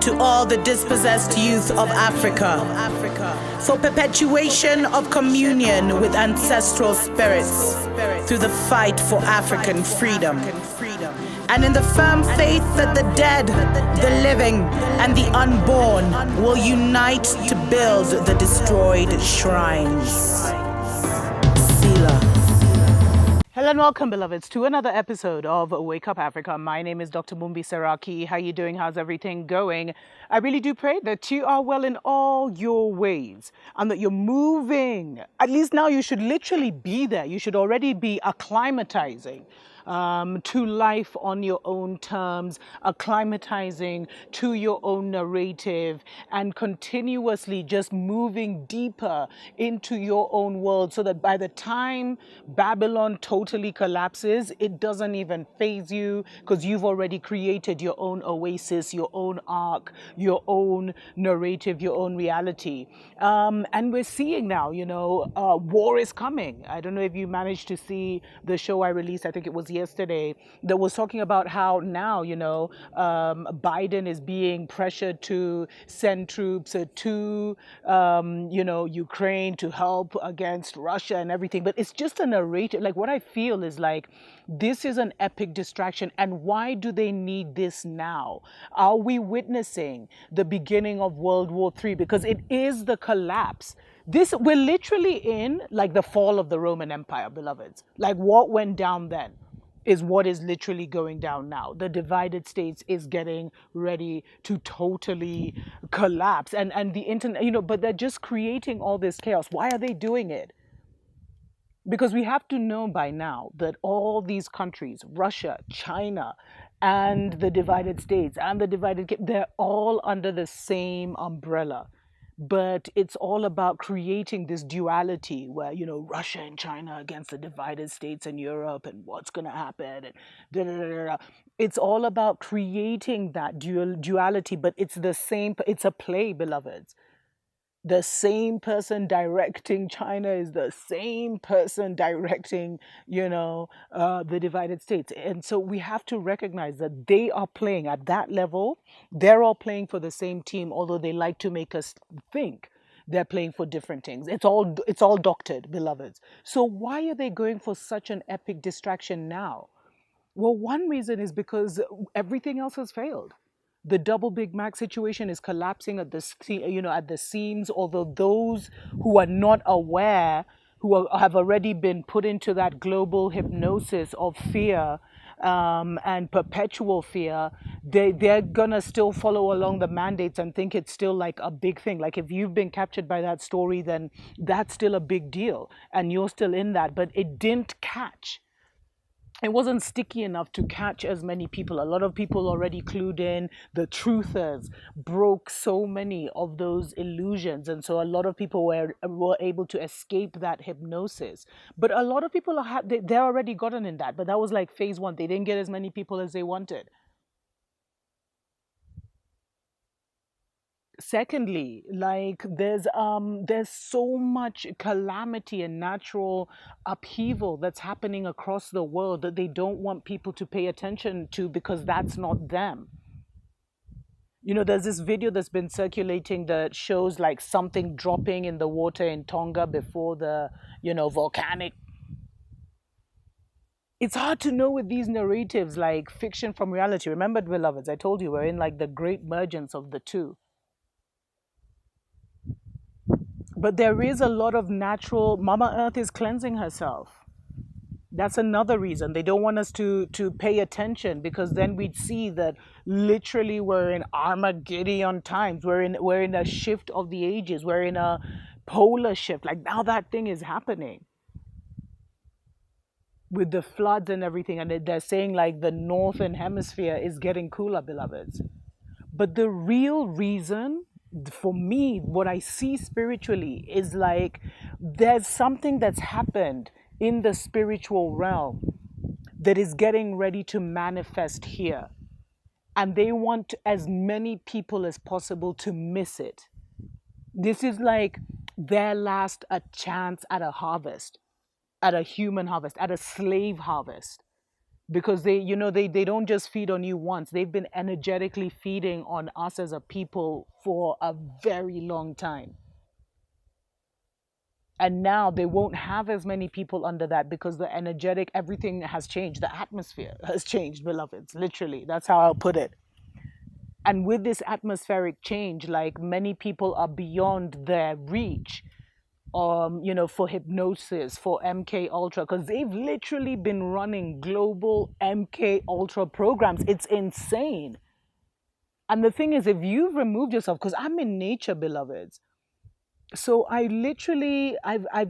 to all the dispossessed youth of Africa, for perpetuation of communion with ancestral spirits through the fight for African freedom, and in the firm faith that the dead, the living, and the unborn will unite to build the destroyed shrines. Selah. Hello and welcome, beloveds, to another episode of Wake Up Africa. My name is Dr. Mumbi Saraki. How you doing? How's everything going? I really do pray that you are well in all your ways and that you're moving. At least now you should literally be there. You should already be acclimatizing to life on your own terms, acclimatizing to your own narrative, and continuously just moving deeper into your own world so that by the time Babylon totally collapses, it doesn't even faze you because you've already created your own oasis, your own arc, your own narrative, your own reality. And we're seeing now, war is coming. I don't know if you managed to see the show I released, I think it was yesterday, that was talking about how now, Biden is being pressured to send troops to, Ukraine to help against Russia and everything. But it's just a narrative. Like, what I feel is like, this is an epic distraction. And why do they need this now? Are we witnessing the beginning of World War III? Because it is the collapse. We're literally in like the fall of the Roman Empire, beloveds. Like what went down then is what is literally going down now. The divided states is getting ready to totally collapse. And the internet, but they're just creating all this chaos. Why are they doing it? Because we have to know by now that all these countries, Russia, China, and the divided states, and they're all under the same umbrella. But it's all about creating this duality where, Russia and China against the divided states and Europe and what's going to happen. And da, da, da, da. It's all about creating that duality, but it's a play, beloveds. The same person directing China is the same person directing, the divided states. And so we have to recognize that they are playing at that level. They're all playing for the same team, although they like to make us think they're playing for different things. It's all doctored, beloveds. So why are they going for such an epic distraction now? Well, one reason is because everything else has failed. The double Big Mac situation is collapsing at the seams, although those who are not aware, have already been put into that global hypnosis of fear and perpetual fear, they're going to still follow along the mandates and think it's still like a big thing. Like if you've been captured by that story, then that's still a big deal and you're still in that, but it didn't catch. It wasn't sticky enough to catch as many people. A lot of people already clued in. The truthers broke so many of those illusions. And so a lot of people were able to escape that hypnosis. But a lot of people, they're already gotten in that. But that was like phase one. They didn't get as many people as they wanted. Secondly, like there's so much calamity and natural upheaval that's happening across the world that they don't want people to pay attention to because that's not them. There's this video that's been circulating that shows like something dropping in the water in Tonga before the, volcanic. It's hard to know with these narratives, like fiction from reality. Remember, beloveds, I told you we're in like the great mergence of the two. But there is a lot of natural, Mama Earth is cleansing herself. That's another reason. They don't want us to pay attention because then we'd see that literally we're in Armageddon times. We're in a shift of the ages. We're in a polar shift. Like now that thing is happening with the floods and everything. And they're saying like the northern hemisphere is getting cooler, beloveds. But the real reason for me, what I see spiritually is like there's something that's happened in the spiritual realm that is getting ready to manifest here. And they want as many people as possible to miss it. This is like their last chance at a harvest, at a human harvest, at a slave harvest. because they don't just feed on you once. They've been energetically feeding on us as a people for a very long time. And now they won't have as many people under that because the energetic, everything has changed. The atmosphere has changed, beloveds. Literally, that's how I'll put it. And with this atmospheric change, like, many people are beyond their reach, for hypnosis, for MK Ultra, because they've literally been running global MK Ultra programs. It's insane. And the thing is, if you've removed yourself, because I'm in nature, beloveds. So I've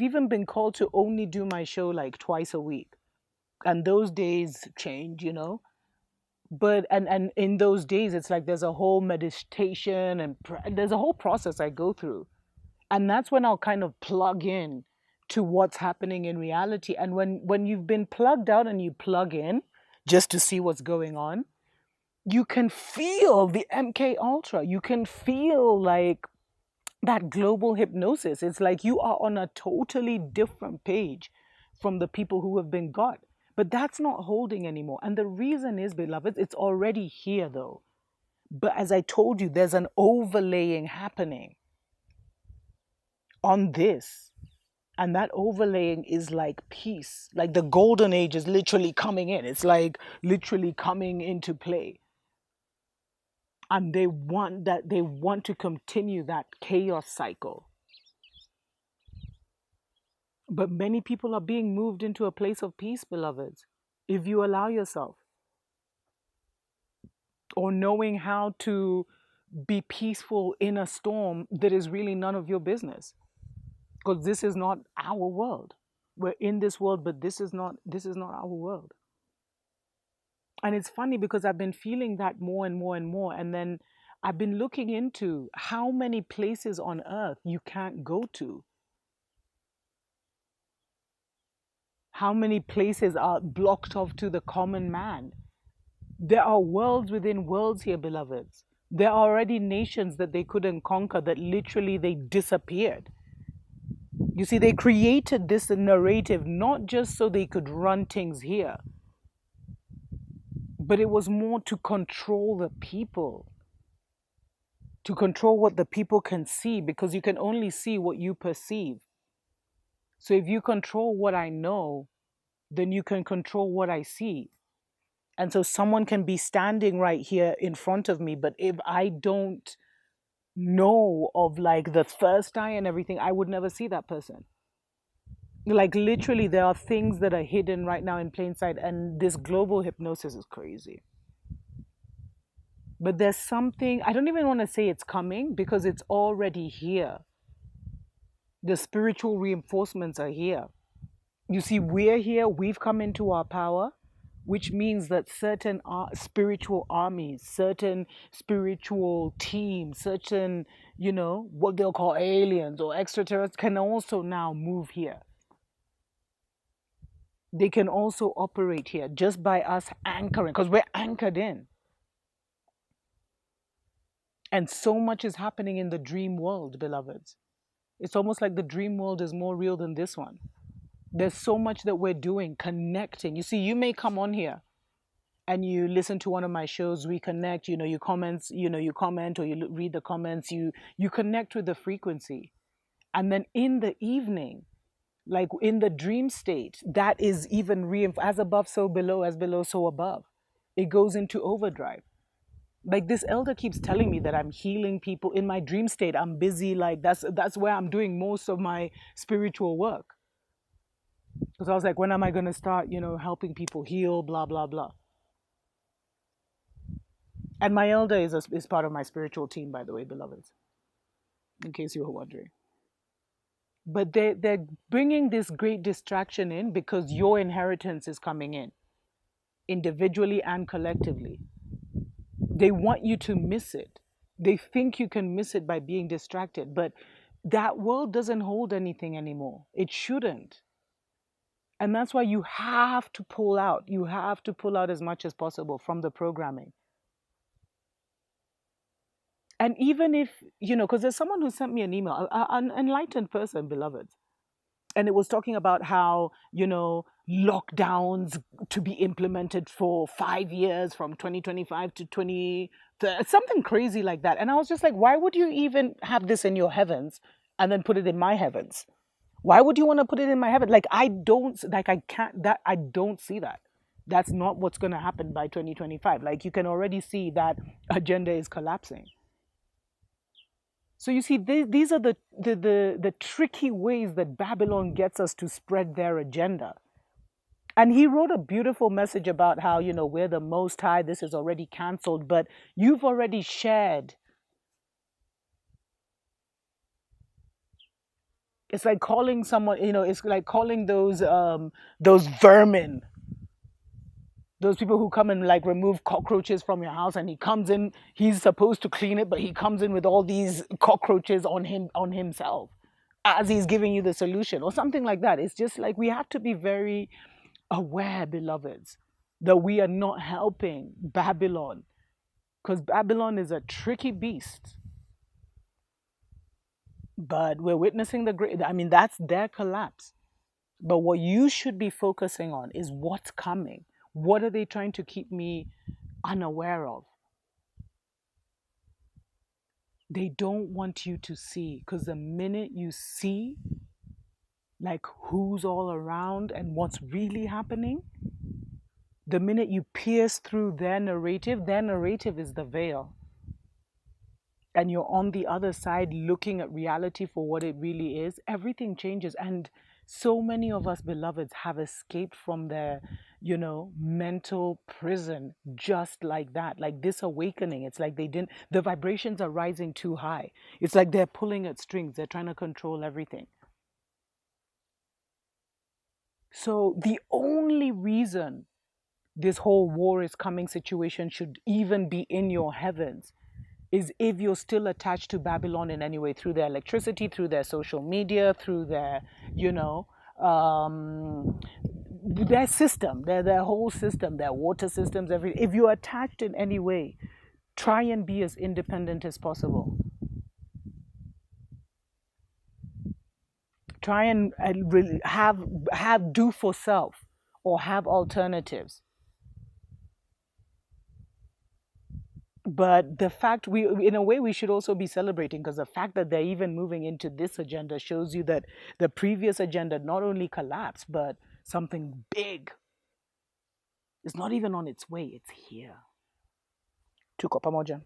even been called to only do my show like twice a week. And those days change. But and in those days, it's like there's a whole meditation and there's a whole process I go through. And that's when I'll kind of plug in to what's happening in reality. And when you've been plugged out and you plug in just to see what's going on, you can feel the MK Ultra. You can feel like that global hypnosis. It's like you are on a totally different page from the people who have been got. But that's not holding anymore. And the reason is, beloved, it's already here though. But as I told you, there's an overlaying happening on this. And that overlaying is like peace. Like the golden age is literally coming in. It's like literally coming into play. And they want to continue that chaos cycle. But many people are being moved into a place of peace, beloveds, if you allow yourself. Or knowing how to be peaceful in a storm that is really none of your business. Because this is not our world. We're in this world, but this is not our world. And it's funny because I've been feeling that more and more and more. And then I've been looking into how many places on earth you can't go to. How many places are blocked off to the common man. There are worlds within worlds here, beloveds. There are already nations that they couldn't conquer, that literally they disappeared. You see, they created this narrative not just so they could run things here, but it was more to control the people, to control what the people can see, because you can only see what you perceive. So if you control what I know, then you can control what I see. And so someone can be standing right here in front of me, but if I don't know of like the first eye and everything, I would never see that person. Like literally, there are things that are hidden right now in plain sight, and this global hypnosis is crazy. But there's something, I don't even want to say it's coming because it's already here. The spiritual reinforcements are here. You see, we're here, we've come into our power, which means that certain spiritual armies, certain spiritual teams, certain, what they'll call aliens or extraterrestrials can also now move here. They can also operate here just by us anchoring, because we're anchored in. And so much is happening in the dream world, beloveds. It's almost like the dream world is more real than this one. There's so much that we're doing, connecting. You see, you may come on here and you listen to one of my shows, we connect, you comment, or you read the comments, you connect with the frequency. And then in the evening, like in the dream state, that is even as above, so below, as below, so above. It goes into overdrive. Like this elder keeps telling me that I'm healing people in my dream state. I'm busy, like that's where I'm doing most of my spiritual work. Because I was like, when am I going to start, helping people heal, blah, blah, blah. And my elder is part of my spiritual team, by the way, beloveds, in case you were wondering. But they're bringing this great distraction in because your inheritance is coming in, individually and collectively. They want you to miss it. They think you can miss it by being distracted, but that world doesn't hold anything anymore. It shouldn't. And that's why you have to pull out. You have to pull out as much as possible from the programming. And even if, because there's someone who sent me an email, an enlightened person, beloved. And it was talking about how, lockdowns to be implemented for 5 years from 2025 to 20, something crazy like that. And I was just like, why would you even have this in your heavens and then put it in my heavens? Why would you want to put it in my heaven? Like, I don't, like, I can't, that, I don't see that. That's not what's going to happen by 2025. Like, you can already see that agenda is collapsing. So you see, these are the tricky ways that Babylon gets us to spread their agenda. And he wrote a beautiful message about how, we're the Most High, this is already canceled, but you've already shared. It's like calling someone, it's like calling those vermin, those people who come and like remove cockroaches from your house, and he comes in, he's supposed to clean it, but he comes in with all these cockroaches on himself as he's giving you the solution or something like that. It's just like we have to be very aware, beloveds, that we are not helping Babylon, because Babylon is a tricky beast. But we're witnessing the great, I mean, that's their collapse. But what you should be focusing on is what's coming. What are they trying to keep me unaware of? They don't want you to see, because the minute you see, like, who's all around and what's really happening, the minute you pierce through their narrative is the veil. And you're on the other side looking at reality for what it really is, everything changes. And so many of us, beloveds, have escaped from their, mental prison just like that. Like this awakening. It's like the vibrations are rising too high. It's like they're pulling at strings. They're trying to control everything. So the only reason this whole war is coming situation should even be in your heavens is if you're still attached to Babylon in any way, through their electricity, through their social media, through their, their system, their whole system, their water systems, everything. If you're attached in any way, try and be as independent as possible. Try and really have do for self, or have alternatives. But the fact, in a way, we should also be celebrating, because the fact that they're even moving into this agenda shows you that the previous agenda not only collapsed, but something big is not even on its way, it's here. Tuko pamoja.